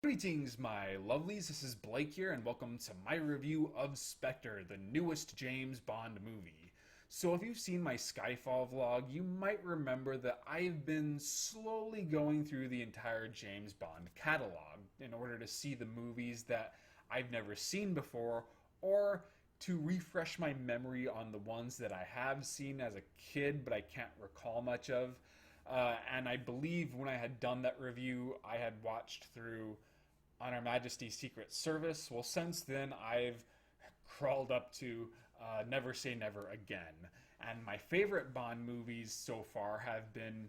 Greetings, my lovelies. This is Blake here, and welcome to my review of Spectre, the newest James Bond movie. So, if you've seen my Skyfall vlog, you might remember that I've been slowly going through the entire James Bond catalog in order to see the movies that I've never seen before, or to refresh my memory on the ones that I have seen as a kid but I can't recall much of. And I believe when I had done that review, I had watched through On Her Majesty's Secret Service. Well, since then, I've crawled up to Never Say Never Again. And my favorite Bond movies so far have been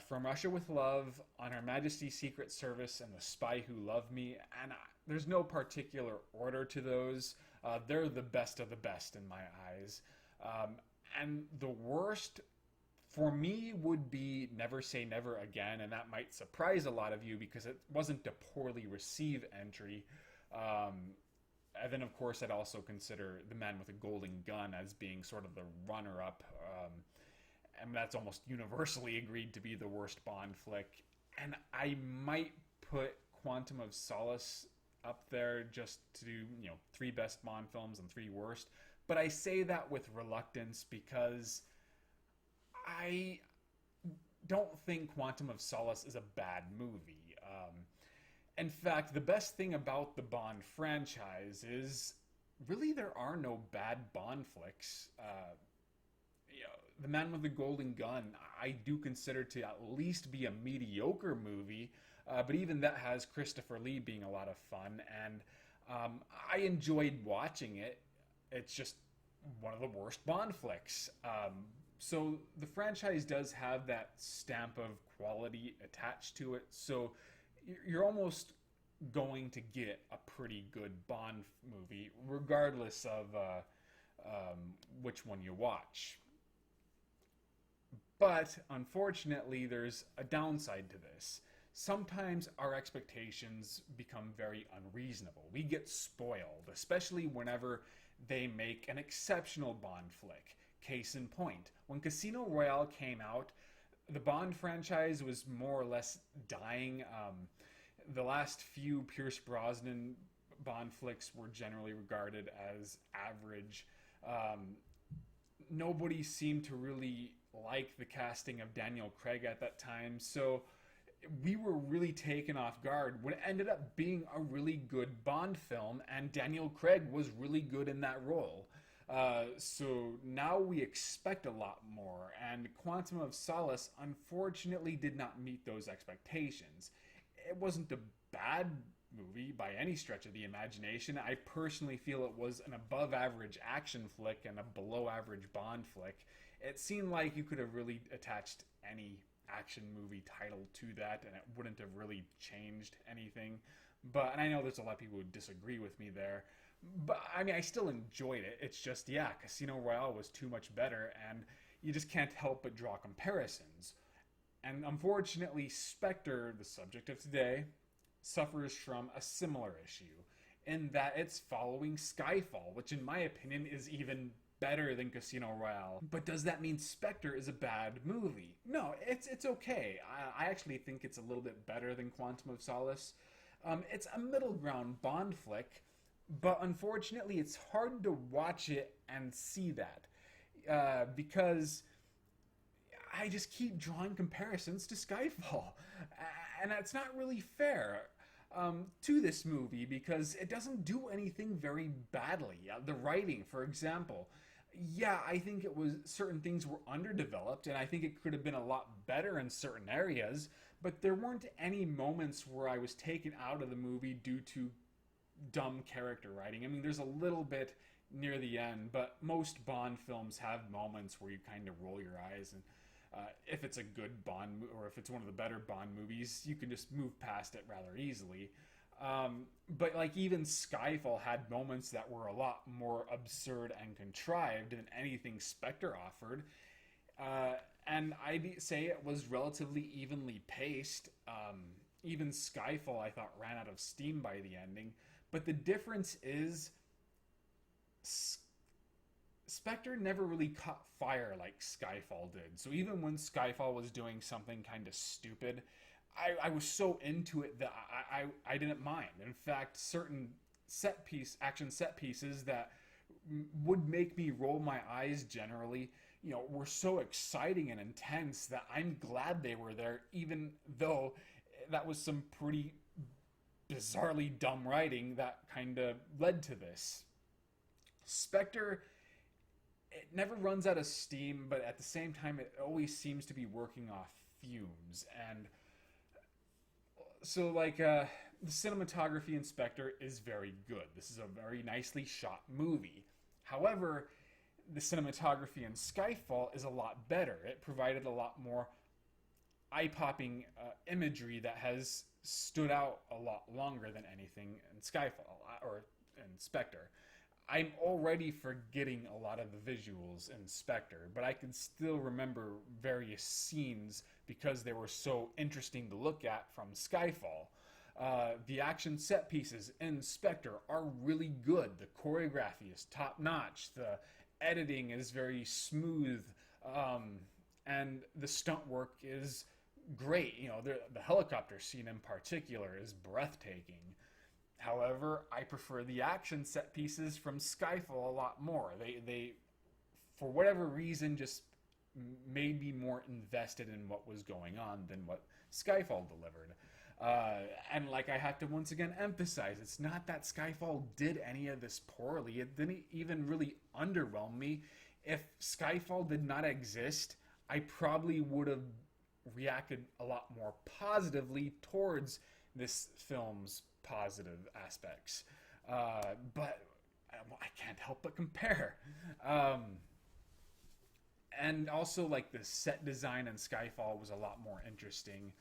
From Russia with Love, On Her Majesty's Secret Service, and The Spy Who Loved Me. And there's no particular order to those. They're the best of the best in my eyes. And the worst for me would be Never Say Never Again, and that might surprise a lot of you because it wasn't a poorly received entry. And then, of course, I'd also consider The Man with a Golden Gun as being sort of the runner-up. And that's almost universally agreed to be the worst Bond flick. And I might put Quantum of Solace up there just to do, three best Bond films and three worst. But I say that with reluctance because I don't think Quantum of Solace is a bad movie. In fact, the best thing about the Bond franchise is really there are no bad Bond flicks. The Man with the Golden Gun, I do consider to at least be a mediocre movie, but even that has Christopher Lee being a lot of fun, and I enjoyed watching it. It's just one of the worst Bond flicks. So the franchise does have that stamp of quality attached to it, so you're almost going to get a pretty good Bond movie, regardless of which one you watch. But unfortunately, there's a downside to this. Sometimes our expectations become very unreasonable. We get spoiled, especially whenever they make an exceptional Bond flick. Case in point, when Casino Royale came out, the Bond franchise was more or less dying. The last few Pierce Brosnan Bond flicks were generally regarded as average. Nobody seemed to really like the casting of Daniel Craig at that time, so we were really taken off guard when it ended up being a really good Bond film, and Daniel Craig was really good in that role. So now we expect a lot more, and Quantum of Solace unfortunately did not meet those expectations. It wasn't a bad movie by any stretch of the imagination. I personally feel it was an above average action flick and a below average Bond flick. It seemed like you could have really attached any action movie title to that and it wouldn't have really changed anything. And I know there's a lot of people who disagree with me there, but I mean, I still enjoyed it. It's just, Casino Royale was too much better, and you just can't help but draw comparisons. And unfortunately, Spectre, the subject of today, suffers from a similar issue in that it's following Skyfall, which in my opinion is even better than Casino Royale. But does that mean Spectre is a bad movie? No, it's okay. I actually think it's a little bit better than Quantum of Solace. It's a middle ground Bond flick, but unfortunately it's hard to watch it and see that because I just keep drawing comparisons to Skyfall, and that's not really fair to this movie because it doesn't do anything very badly. The writing, for example, I think certain things were underdeveloped, and I think it could have been a lot better in certain areas, but there weren't any moments where I was taken out of the movie due to dumb character writing. I mean, there's a little bit near the end, but most Bond films have moments where you kind of roll your eyes, and if it's a good Bond or if it's one of the better Bond movies, you can just move past it rather easily. But like even Skyfall had moments that were a lot more absurd and contrived than anything Spectre offered. And I'd say it was relatively evenly paced. Even Skyfall, I thought, ran out of steam by the ending. But the difference is Spectre never really caught fire like Skyfall did. So even when Skyfall was doing something kind of stupid, I was so into it that I didn't mind. In fact, certain action set pieces that would make me roll my eyes generally, were so exciting and intense that I'm glad they were there, even though that was some pretty bizarrely dumb writing that kind of led to this. Spectre, it never runs out of steam, but at the same time, it always seems to be working off fumes. And so, the cinematography in Spectre is very good. This is a very nicely shot movie. However, the cinematography in Skyfall is a lot better. It provided a lot more eye-popping imagery that has stood out a lot longer than anything in Skyfall or in Spectre. I'm already forgetting a lot of the visuals in Spectre, but I can still remember various scenes because they were so interesting to look at from Skyfall. The action set pieces in Spectre are really good. The choreography is top notch. The editing is very smooth. And the stunt work is great. The helicopter scene in particular is breathtaking. However, I prefer the action set pieces from Skyfall a lot more. They for whatever reason, just made me more invested in what was going on than what Skyfall delivered. And I have to once again emphasize, it's not that Skyfall did any of this poorly. It didn't even really underwhelm me. If Skyfall did not exist, I probably would have reacted a lot more positively towards this film's positive aspects. But I can't help but compare. And also, the set design in Skyfall was a lot more interesting.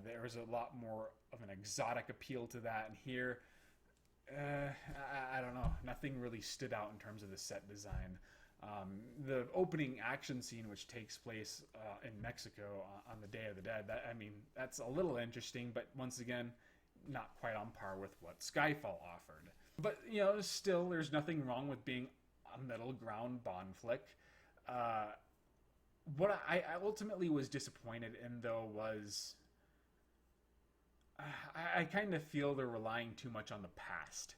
There was a lot more of an exotic appeal to that. And here, I don't know. Nothing really stood out in terms of the set design. The opening action scene, which takes place in Mexico on the Day of the Dead, that's a little interesting, but once again, not quite on par with what Skyfall offered. But, still, there's nothing wrong with being a middle ground Bond flick. What I ultimately was disappointed in, though, was I kind of feel they're relying too much on the past.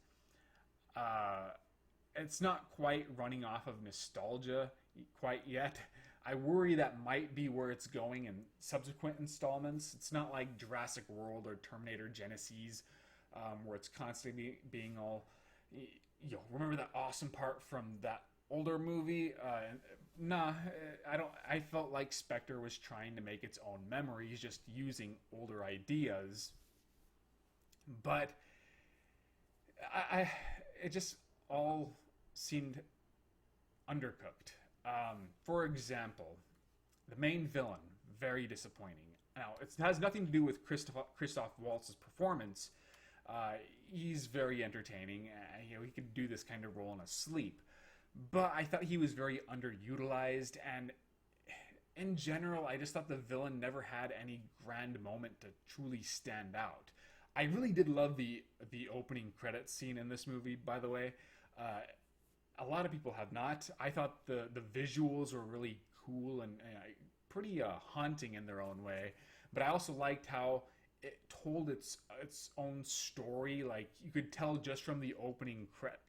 It's not quite running off of nostalgia quite yet. I worry that might be where it's going in subsequent installments. It's not like Jurassic World or Terminator Genesis, where it's constantly being all, remember that awesome part from that older movie? Nah, I don't. I felt like Spectre was trying to make its own memories, just using older ideas. But it just all seemed undercooked. For example, the main villain, very disappointing. Now, it has nothing to do with Christoph Waltz's performance. He's very entertaining. He could do this kind of role in his sleep. But I thought he was very underutilized, and in general, I just thought the villain never had any grand moment to truly stand out. I really did love the opening credits scene in this movie, by the way. A lot of people have not. I thought the visuals were really cool and pretty haunting in their own way. But I also liked how it told its own story. You could tell just from the opening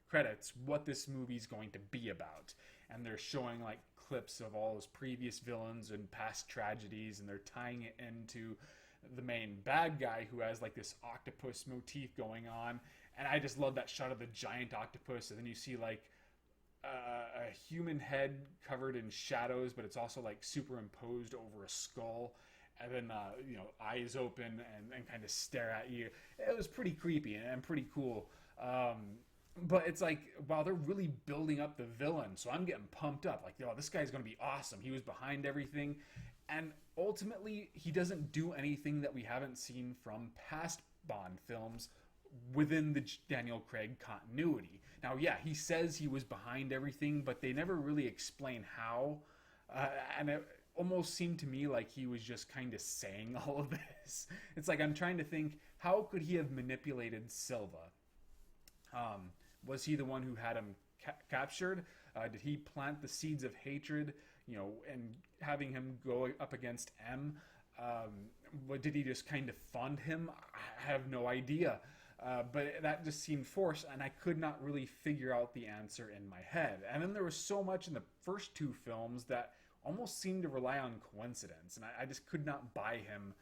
credits what this movie's going to be about. And they're showing clips of all his previous villains and past tragedies, and they're tying it into the main bad guy who has this octopus motif going on. And I just love that shot of the giant octopus, and then you see a human head covered in shadows, but it's also superimposed over a skull, and then eyes open and kind of stare at you. It was pretty creepy and pretty cool. But it's wow, they're really building up the villain, so I'm getting pumped up. This guy's gonna be awesome. He was behind everything, and ultimately he doesn't do anything that we haven't seen from past Bond films within the Daniel Craig continuity. Now, yeah, he says he was behind everything, but they never really explain how. And it almost seemed to me like he was just kind of saying all of this. It's I'm trying to think, how could he have manipulated Silva? Was he the one who had him captured? Did he plant the seeds of hatred, and having him go up against M? did he just kind of fund him? I have no idea. But that just seemed forced, and I could not really figure out the answer in my head. And then there was so much in the first two films that almost seemed to rely on coincidence, and I just could not buy him,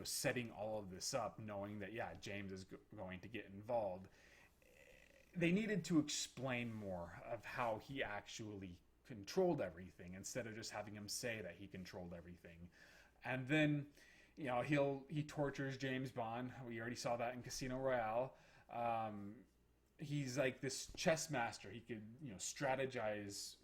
setting all of this up, knowing that, yeah, James is going to get involved. They needed to explain more of how he actually controlled everything instead of just having him say that he controlled everything. And then, he tortures James Bond. We already saw that in Casino Royale. He's like this chess master. He could, strategize,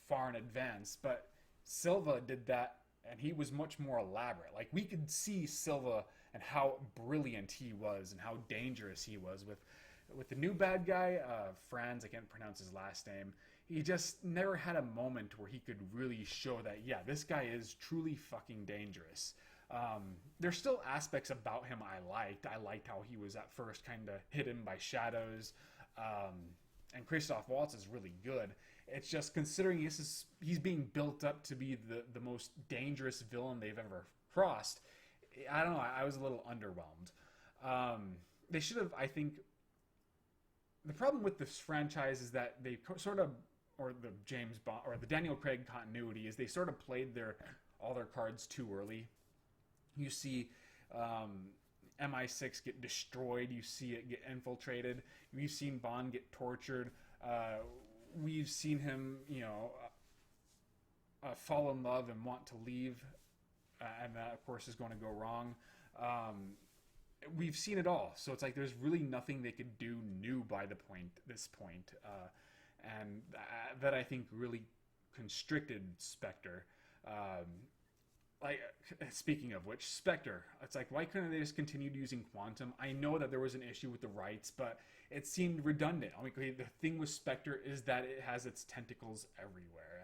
far in advance. But Silva did that, and he was much more elaborate. Like, we could see Silva and how brilliant he was and how dangerous he was with the new bad guy, Franz. I can't pronounce his last name. He just never had a moment where he could really show that, yeah, this guy is truly fucking dangerous. There's still aspects about him I liked. I liked how he was at first kind of hidden by shadows. And Christoph Waltz is really good. It's just considering he's being built up to be the most dangerous villain they've ever crossed. I don't know. I was a little underwhelmed. They should have, I think. The problem with this franchise is that they sort of, or the James Bond or the Daniel Craig continuity, is they sort of played all their cards too early. You see MI6 get destroyed. You see it get infiltrated. We've seen Bond get tortured. We've seen him, fall in love and want to leave. And that, of course, is going to go wrong. We've seen it all. So it's like there's really nothing they could do new by this point. And that I think really constricted Spectre. Speaking of which, Spectre, it's like, why couldn't they just continue using Quantum? I know that there was an issue with the rights, but it seemed redundant. I mean, the thing with Spectre is that it has its tentacles everywhere.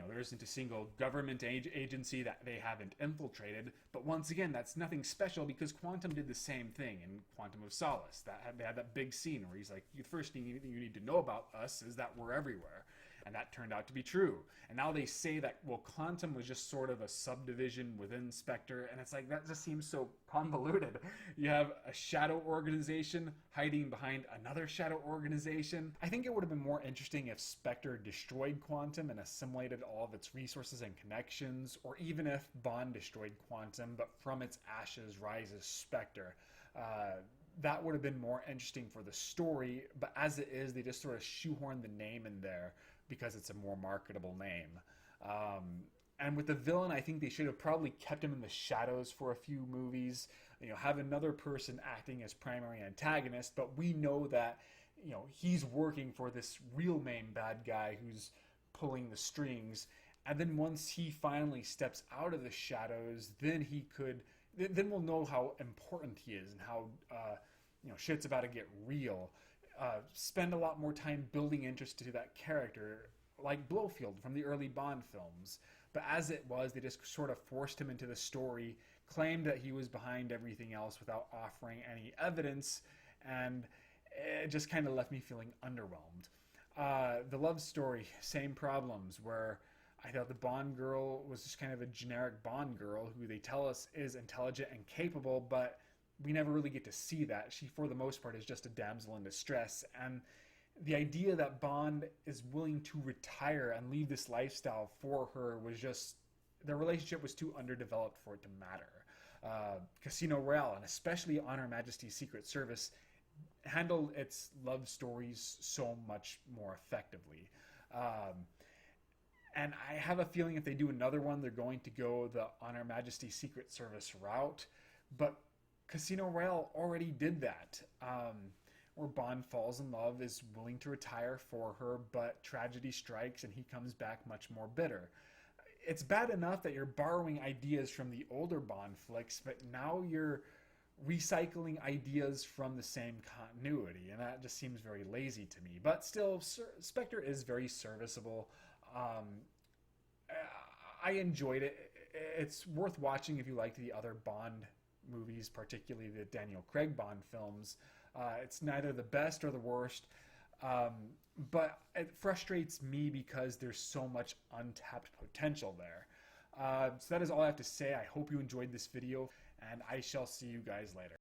There isn't a single government agency that they haven't infiltrated. But once again, that's nothing special because Quantum did the same thing in Quantum of Solace. They had that big scene where he's like, the first thing you need to know about us is that we're everywhere. And that turned out to be true. And now they say that, well, Quantum was just sort of a subdivision within Spectre. And it's like, that just seems so convoluted. You have a shadow organization hiding behind another shadow organization. I think it would have been more interesting if Spectre destroyed Quantum and assimilated all of its resources and connections, or even if Bond destroyed Quantum, but from its ashes rises Spectre. That would have been more interesting for the story. But as it is, they just sort of shoehorn the name in there because it's a more marketable name. And with the villain, I think they should have probably kept him in the shadows for a few movies. Have another person acting as primary antagonist, but we know that, he's working for this real main bad guy who's pulling the strings. And then once he finally steps out of the shadows, then we'll know how important he is and how, shit's about to get real. Spend a lot more time building interest to that character, like Blofeld from the early Bond films. But as it was, they just sort of forced him into the story, claimed that he was behind everything else without offering any evidence, and it just kind of left me feeling underwhelmed. The love story, same problems, where I thought the Bond girl was just kind of a generic Bond girl who they tell us is intelligent and capable, but we never really get to see that. She, for the most part, is just a damsel in distress. And the idea that Bond is willing to retire and leave this lifestyle for her was just, their relationship was too underdeveloped for it to matter. Casino Royale, and especially On Her Majesty's Secret Service, handled its love stories so much more effectively. And I have a feeling if they do another one, they're going to go the On Her Majesty's Secret Service route. But Casino Royale already did that, where Bond falls in love, is willing to retire for her, but tragedy strikes and he comes back much more bitter. It's bad enough that you're borrowing ideas from the older Bond flicks, but now you're recycling ideas from the same continuity, and that just seems very lazy to me. But still, Spectre is very serviceable. I enjoyed it. It's worth watching if you liked the other Bond movies, particularly the Daniel Craig Bond films. It's neither the best or the worst, but it frustrates me because there's so much untapped potential there. So that is all I have to say. I hope you enjoyed this video, and I shall see you guys later.